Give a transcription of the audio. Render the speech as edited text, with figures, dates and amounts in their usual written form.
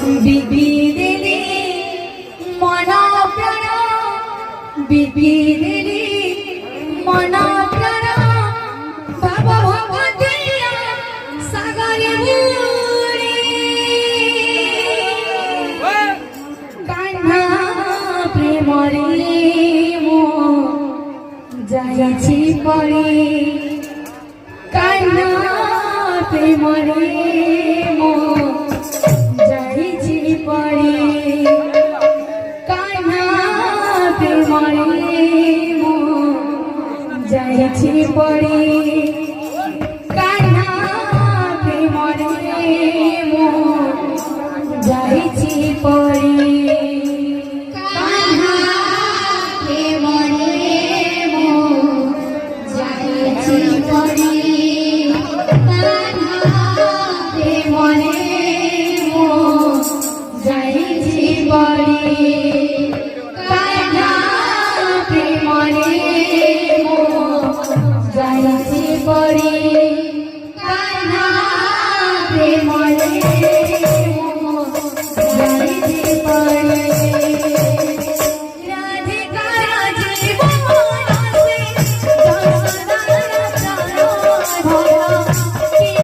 বিবিদিলি মন প্রাণ বিবিদিলি মন প্রাণ বাবা ভগতিয়া সাগরে বুড়ি কান্না প্রেমরে মো যাইছি পড়ে কান্না প্রেমরে মো যাইছি পড়ে কান্না প্রেমরে মো যাইছি পড়ে কান্না প্রেমরে মো যাইছি পড়ে কান্না প্রেমরে মো যাইছি পড়ে যাইছি পড়ে কান্না প্রেমরে মো যাইছি পড়ে কান্না প্রেমরে